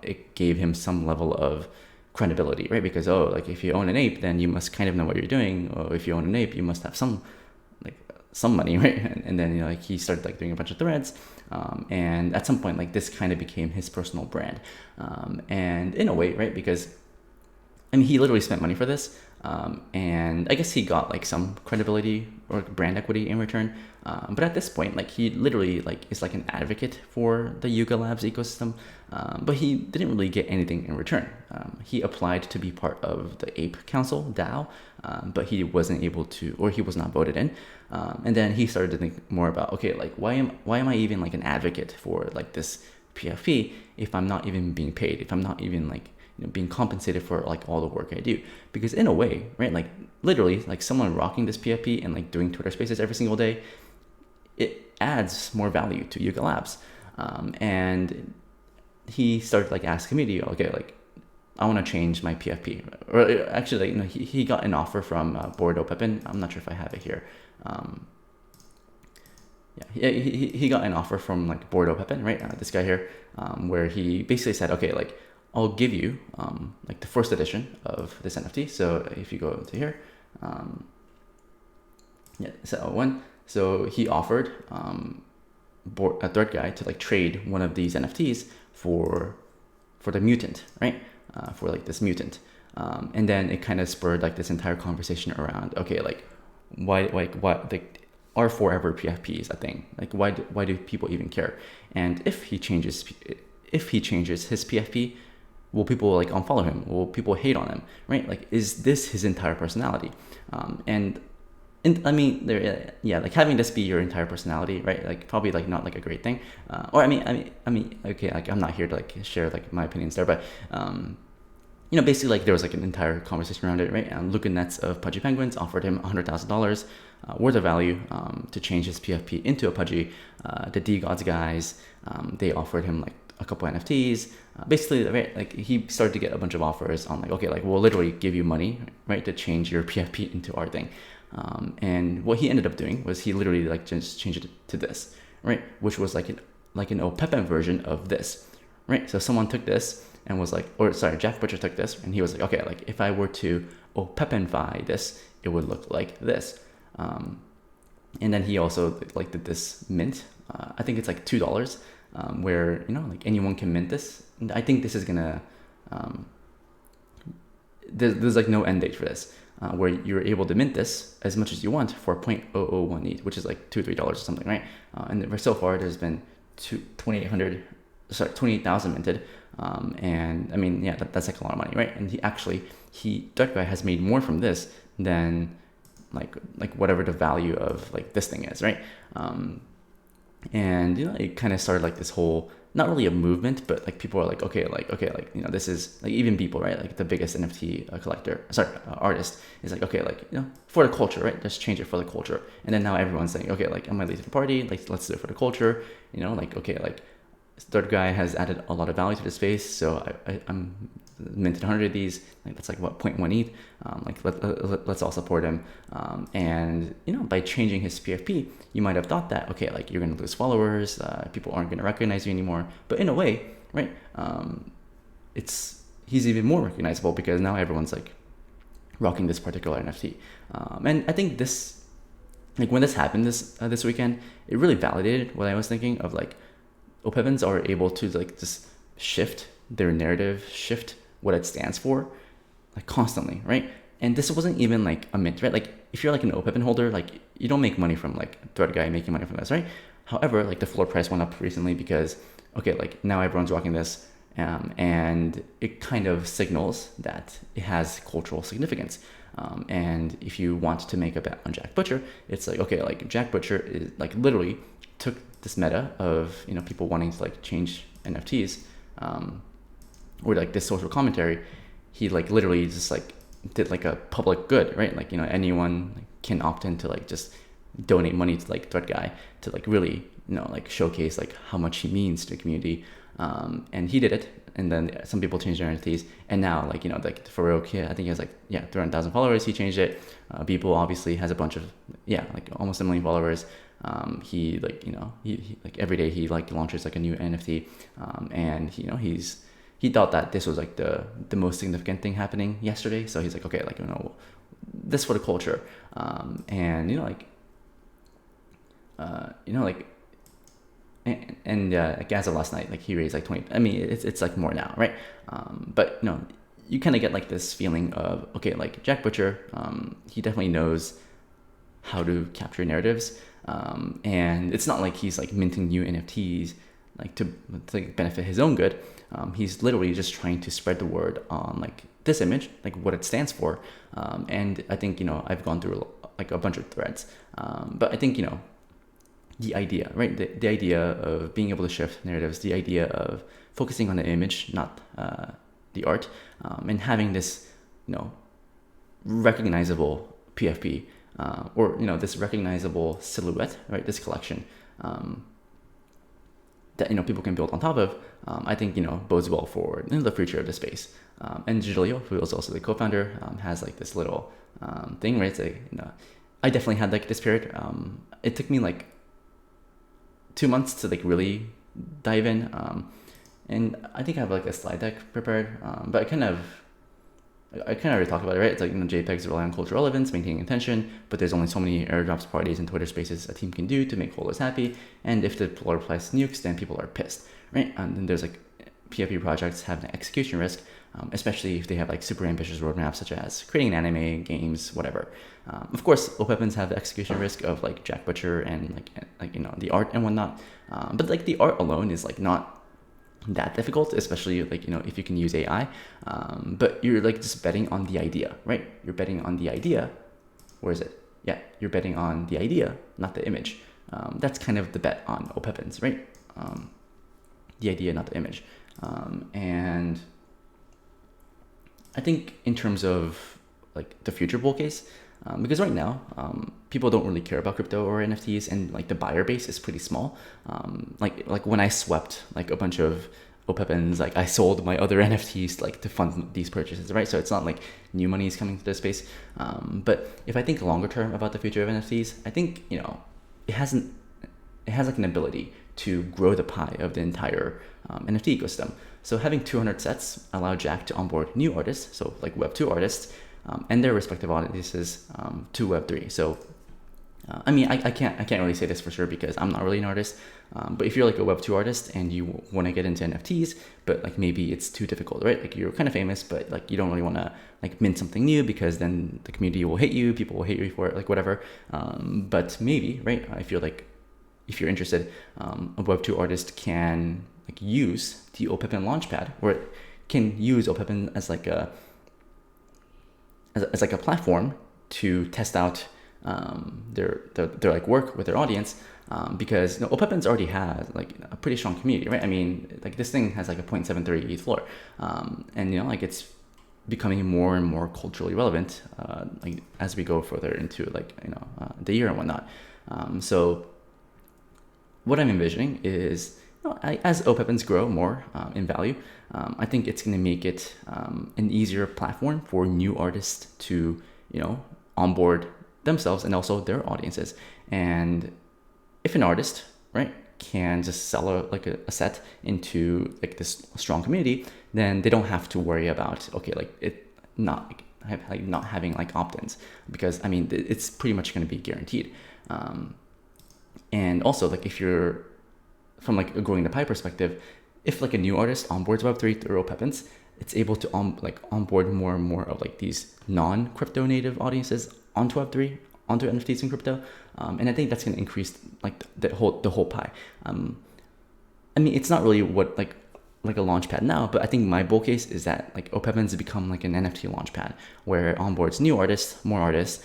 it gave him some level of credibility, right? Because like if you own an ape, then you must kind of know what you're doing, or if you own an ape, you must have some money, right? And then like he started like doing a bunch of threads, and at some point like this kind of became his personal brand, and in a way, right? Because he literally spent money for this, and I guess he got like some credibility or brand equity in return, but at this point like he literally like is like an advocate for the Yuga Labs ecosystem, but he didn't really get anything in return. He applied to be part of the Ape Council DAO, but he wasn't able to, or he was not voted in, and then he started to think more about, okay, like why am I even like an advocate for like this PFP if I'm not even being paid, if I'm not even like being compensated for like all the work I do? Because in a way, right, like literally like someone rocking this PFP and like doing Twitter Spaces every single day, it adds more value to Yuga Labs, and he started like asking me, okay, like I want to change my PFP, or actually like, he got an offer from Board Opepen. I'm not sure if I have it here. Yeah, he got an offer from like Board Opepen, right? This guy here, where he basically said, okay, like I'll give you like the first edition of this NFT. So if you go to here, so he offered DeFi to like trade one of these NFTs for the mutant, right? For like this mutant, and then it kind of spurred like this entire conversation around, okay, like why like are forever PFPs a thing? Like why do people even care? And if he changes his PFP, will people like unfollow him? Will people hate on him? Right? Like, is this his entire personality? And I mean, like having this be your entire personality, right? Like probably like not like a great thing. Or I mean, okay, like I'm not here to like share like my opinions there, but basically like there was like an entire conversation around it, right? Luca Nets of Pudgy Penguins offered him $100,000 worth of value to change his PFP into a Pudgy. The D Gods guys, they offered him like a couple NFTs. Basically, right, like he started to get a bunch of offers on like, okay, like we'll literally give you money, right, to change your PFP into our thing. And what he ended up doing was he literally like just changed it to this, right, which was like an Opepens version of this, right? So someone took this and was like, or sorry, Jack Butcher took this and he was like, okay, like if I were to Opepensify this, it would look like this. And then he also like did this mint. I think it's like $2, where like anyone can mint this. And I think this is gonna there's like no end date for this, where you're able to mint this as much as you want for 0.001 ETH, which is like $2 or $3 or something, right? And so far there's been 28,000 minted. And I mean, yeah, that's like a lot of money, right? And DarkGuy has made more from this than like whatever the value of like this thing is, right? And it kind of started like this whole, not really a movement, but like people are like, okay, this is like, even people, right? Like the biggest NFT artist is like, okay, like, for the culture, right? Just change it for the culture. And then now everyone's saying, okay, like I'm late to the party, like let's do it for the culture, like, okay, like DarkGuy has added a lot of value to the space, so I'm minted 100 of these. Like that's like what 0.1 ETH. Let's all support him. And by changing his PFP, you might have thought that okay, like you're gonna lose followers, people aren't gonna recognize you anymore. But in a way, right? He's even more recognizable because now everyone's like rocking this particular NFT. And I think this, like when this happened this weekend, it really validated what I was thinking of like. Opepens are able to like just shift their narrative, shift what it stands for, like constantly, right? And this wasn't even like a mint, right? Like if you're like an Opepen holder, like you don't make money from like ThreadGuy making money from this, right? However, like the floor price went up recently because okay, like now everyone's rocking this, and it kind of signals that it has cultural significance. And if you want to make a bet on Jack Butcher, it's like okay, like Jack Butcher is like literally took this meta of people wanting to like change NFTs, or like this social commentary. He like literally just like did like a public good, right? Like anyone can opt in to like just donate money to like ThreadGuy to like really like showcase like how much he means to the community, and he did it. And then some people changed their NFTs, and now like like Farouk, I think he has like 300,000 followers. He changed it. Beeple obviously has a bunch of like almost 1 million followers. He like he like every day he like launches like a new NFT, and he thought that this was like the most significant thing happening yesterday. So he's like okay, like this for the culture, and like as of last night, like he raised like 20. I mean, it's like more now, right? But you kind of get like this feeling of okay, like Jack Butcher, he definitely knows how to capture narratives, and it's not like he's like minting new NFTs like to benefit his own good. He's literally just trying to spread the word on like this image, like what it stands for. And I think I've gone through like a bunch of threads, but I think the idea, right? The idea of being able to shift narratives, the idea of focusing on the image, not the art, and having this, recognizable PFP, or this recognizable silhouette, right? This collection that people can build on top of, I think bodes well for the future of the space. And Julio, who is also the co-founder, has like this little thing, right? It's like, I definitely had like this period. It took me like 2 months to like really dive in, and I think I have like a slide deck prepared, but I kind of already talked about it, right? It's like JPEGs rely on cultural relevance, maintaining intention, but there's only so many airdrops, parties, and Twitter spaces a team can do to make holders happy, and if the floor price nukes, then people are pissed, right? And then there's like PFP projects have an execution risk, especially if they have like super ambitious roadmaps such as creating an anime, games, whatever. Of course, Opepens have the execution risk of like Jack Butcher and like the art and whatnot, but like the art alone is like not that difficult, especially like if you can use AI, but you're like just betting on the idea, right? You're betting on the idea. Where is it? Yeah, you're betting on the idea, not the image. That's kind of the bet on Opepens, right? The idea, not the image. And I think in terms of like the future bull case, because right now people don't really care about crypto or NFTs, and like the buyer base is pretty small. Like when I swept like a bunch of Opepens, like I sold my other NFTs like to fund these purchases, right? So it's not like new money is coming to the space. But if I think longer term about the future of NFTs, I think it has like an ability to grow the pie of the entire NFT ecosystem. So having 200 sets allow Jack to onboard new artists, so like Web2 artists, and their respective audiences to Web3. So I mean, I can't really say this for sure because I'm not really an artist. But if you're like a Web2 artist and you want to get into NFTs, but like maybe it's too difficult, right? Like you're kind of famous, but like you don't really want to like mint something new because then the community will hate you, people will hate you for it, like whatever. But maybe, right? I feel like if you're interested, a Web2 artist can like use the Opepen Launchpad, or can use Opepen as like a platform to test out their like work with their audience, because Opepens already has like a pretty strong community, right? I mean, like this thing has like a 0.73 ETH floor, and like it's becoming more and more culturally relevant, like as we go further into like the year and whatnot. So what I'm envisioning is, as Opepens grow more in value, I think it's going to make it an easier platform for new artists to onboard themselves and also their audiences. And if an artist, right, can just sell a set into like this strong community, then they don't have to worry about not having like opt-ins, because I mean it's pretty much going to be guaranteed. And also, like if you're from like a growing the pie perspective, if like a new artist onboards Web3 through Opepens, it's able to onboard more and more of like these non-crypto native audiences onto Web3, onto NFTs and crypto, and I think that's going to increase like the whole pie. I mean, it's not really what like a launchpad now, but I think my bull case is that like Opepens has become like an NFT launchpad where it onboards new artists, more artists,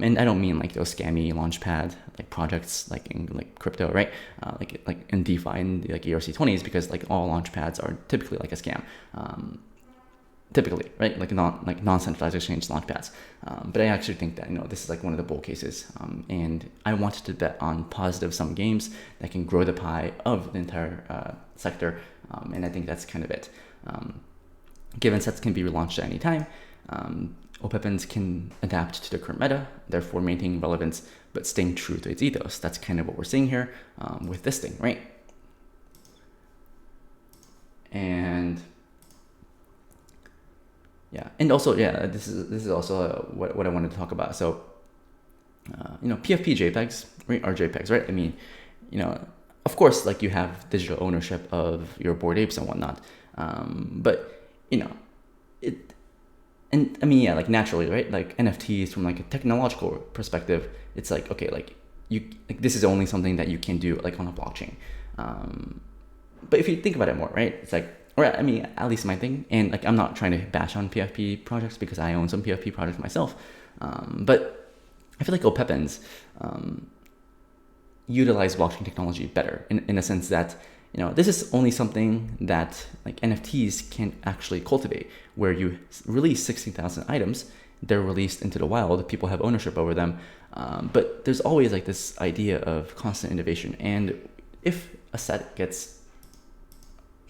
and I don't mean like those scammy launchpad like projects like in like crypto, right? Like in DeFi and like ERC20s, because like all launchpads are typically like a scam. Typically, right? Like non-centralized exchange launchpads. But I actually think that this is like one of the bull cases, and I wanted to bet on positive sum games that can grow the pie of the entire sector, and I think that's kind of it. Given sets can be relaunched at any time, Opepens can adapt to the current meta, therefore maintaining relevance but staying true to its ethos. That's kind of what we're seeing here with this thing, right? And yeah, and also this is also what I wanted to talk about. So PFP JPEGs, right, are JPEGs, right? I mean, of course, like you have digital ownership of your Bored Apes and whatnot, but it, and I mean, yeah, like naturally, right? Like NFTs from like a technological perspective, it's like, okay, like this is only something that you can do like on a blockchain. But if you think about it more, right, it's like, or I mean, at least my thing, and like I'm not trying to bash on PFP projects because I own some PFP projects myself, but I feel like Opepens utilize blockchain technology better in a sense that this is only something that like NFTs can actually cultivate, where you release 16,000 items, they're released into the wild, people have ownership over them, but there's always like this idea of constant innovation, and if a set gets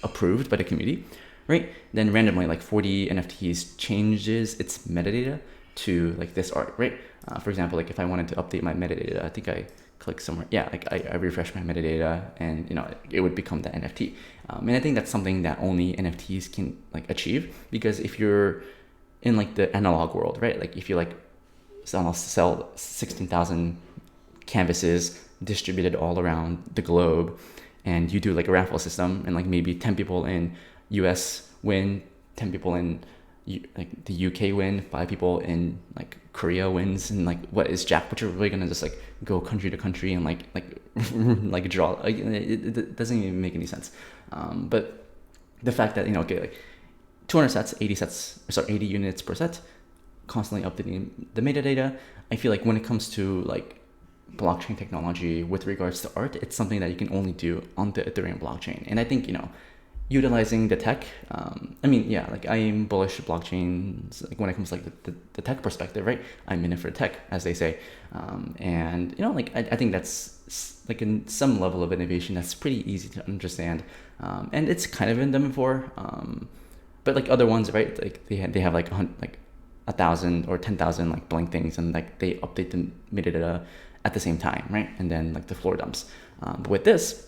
approved by the community, right, then randomly like 40 NFTs changes its metadata to like this art, right? For example, like if I wanted to update my metadata, I think I click somewhere, like I refresh my metadata, and it would become the NFT. And I think that's something that only NFTs can like achieve, because if you're in like the analog world, right, like if you like sell 16,000 canvases distributed all around the globe, and you do like a raffle system, and like maybe 10 people in US win, 10 people in like the UK win, 5 people in like Korea wins, and like what is Jack Butcher really gonna just like go country to country and like like draw? Like, it doesn't even make any sense. But the fact that okay, like 200 sets, 80 units per set, constantly updating the metadata, I feel like when it comes to like blockchain technology with regards to art, it's something that you can only do on the Ethereum blockchain. And I think utilizing the tech, I mean, yeah, like I'm bullish blockchains, like when it comes to like the tech perspective, right? I'm in it for tech, as they say, and like I think that's like in some level of innovation that's pretty easy to understand, and it's kind of been done before, but like other ones, right, like they have like 1,000 or 10,000 like blank things, and like they update the metadata at the same time, right? And then like the floor dumps. But with this,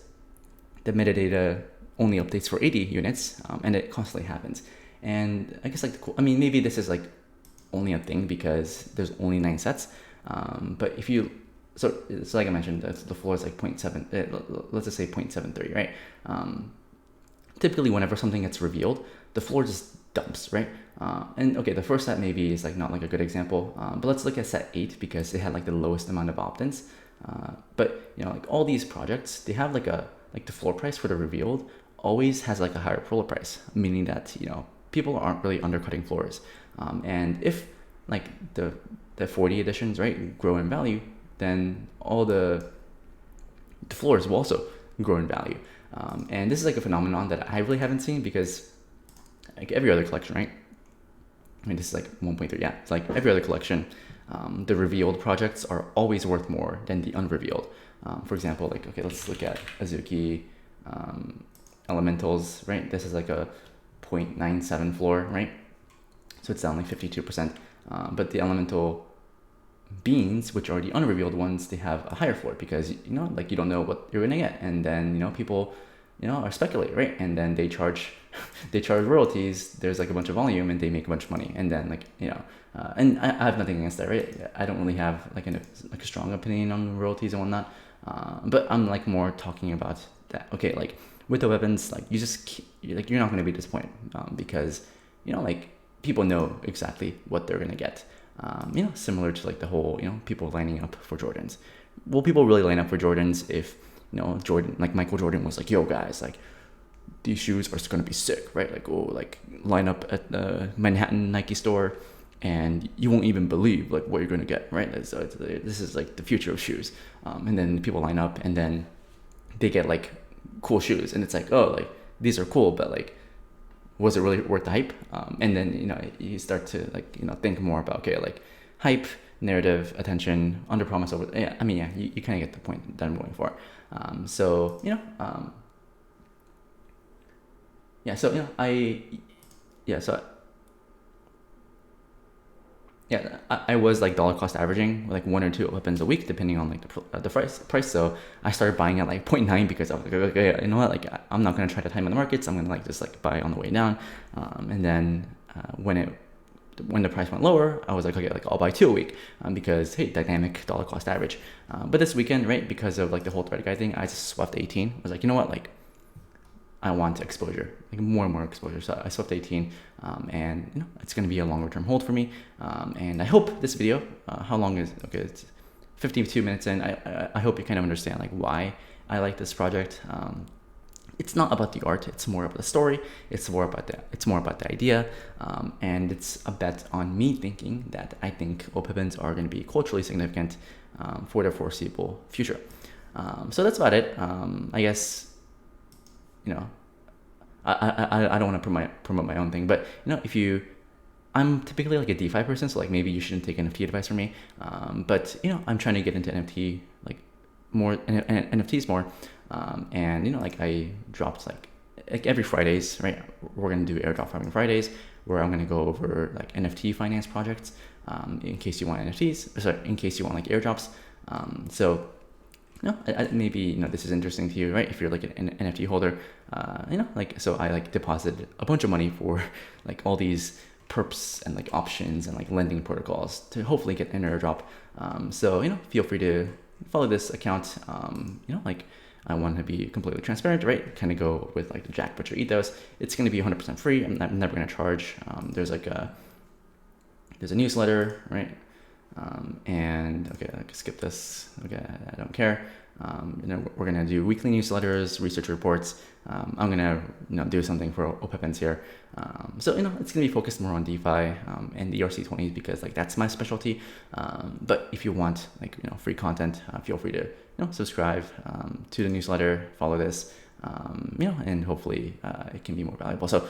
the metadata only updates for 80 units, and it constantly happens. And I guess like I mean, maybe this is like only a thing because there's only 9 sets. But if you so like I mentioned, the floor is like 0.7, let's just say 0.73, right? Typically whenever something gets revealed, the floor just dumps, right? And okay, the first set maybe is like not like a good example, but let's look at set 8 because it had like the lowest amount of opt-ins. But you know, like all these projects, they have like the floor price for the revealed always has like a higher floor price, meaning that, you know, people aren't really undercutting floors. And if like the 40 editions, right, grow in value, then all the floors will also grow in value. And this is like a phenomenon that I really haven't seen because like every other collection, right? I mean, this is like 1.3, yeah. It's like every other collection, the revealed projects are always worth more than the unrevealed. For example, like, okay, let's look at Azuki Elementals, right? This is like a 0.97 floor, right? So it's down like 52%. But the Elemental Beans, which are the unrevealed ones, they have a higher floor because, you know, like you don't know what you're gonna get. And then, you know, people, you know, are speculating, right? And then they charge royalties. There's like a bunch of volume and they make a bunch of money. And then like, you know, and I have nothing against that, right? I don't really have like a strong opinion on royalties and whatnot. But I'm like more talking about that. Okay, like with the weapons, like you're not going to be disappointed because, you know, like people know exactly what they're going to get. You know, similar to like the whole, you know, people lining up for Jordans. Will people really line up for Jordans if, you know, Jordan, like Michael Jordan was like, yo guys, like these shoes are going to be sick, right? Like, oh, like line up at the Manhattan Nike store and you won't even believe like what you're going to get, right? So this is like the future of shoes. And then people line up and then they get like cool shoes and it's like, oh, like these are cool, but like, was it really worth the hype? And then, you know, you start to like, you know, think more about, okay, like hype, narrative, attention, under promise over. Yeah, I mean, yeah, you kind of get the point that I'm going for. So, you know, yeah, so, you know, I was like dollar cost averaging like 1 or 2 weapons a week, depending on like the price. So I started buying at like 0.9 because I was like, okay, you know what, like I'm not going to try to time in the markets. I'm going to like just like buy on the way down. And then when the price went lower, I was like, okay, like I'll buy 2 a week because, hey, dynamic dollar cost average. But this weekend, right, because of like the whole ThreadGuy thing, I just swapped 18. I was like, you know what, like I want exposure, like more and more exposure. So I swapped 18 and, you know, it's going to be a longer term hold for me. And I hope this video, how long is, okay, it's 52 minutes in. I hope you kind of understand like why I like this project. It's not about the art, it's more about the story. It's more about the idea. And it's a bet on me thinking that I think Opepens are going to be culturally significant for the foreseeable future. So that's about it. I guess, you know, I don't want to promote my own thing, but, you know, I'm typically like a DeFi person, so like maybe you shouldn't take NFT advice from me. But, you know, I'm trying to get into NFT, like more NFTs more. And, you know, like I dropped like every Fridays, right? We're going to do airdrop farming Fridays where I'm going to go over like NFT finance projects, in case you want NFTs, sorry, in case you want like airdrops. So, you know, maybe, you know, this is interesting to you, right? If you're like an NFT holder, you know, like, so I like deposited a bunch of money for like all these perps and like options and like lending protocols to hopefully get an airdrop. So, you know, feel free to follow this account. You know, like I want to be completely transparent, right? Kind of go with like the Jack Butcher ethos. It's going to be 100% free. I'm never going to charge. There's a newsletter, right? And okay, I can skip this. Okay, I don't care. You know, we're gonna do weekly newsletters, research reports. I'm gonna, you know, do something for Opepens here. So, you know, it's gonna be focused more on DeFi and the ERC20s because like that's my specialty. But if you want like, you know, free content, feel free to, you know, subscribe to the newsletter, follow this. You know, and hopefully it can be more valuable. So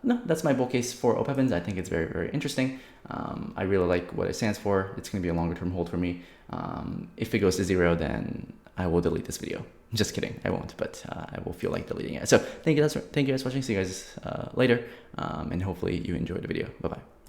no, that's my bull case for Opepens. I think it's very, very interesting. I really like what it stands for. It's going to be a longer term hold for me. If it goes to 0, then I will delete this video. Just kidding, I won't, but I will feel like deleting it. So thank you guys for watching. See you guys later, and hopefully you enjoyed the video. Bye bye.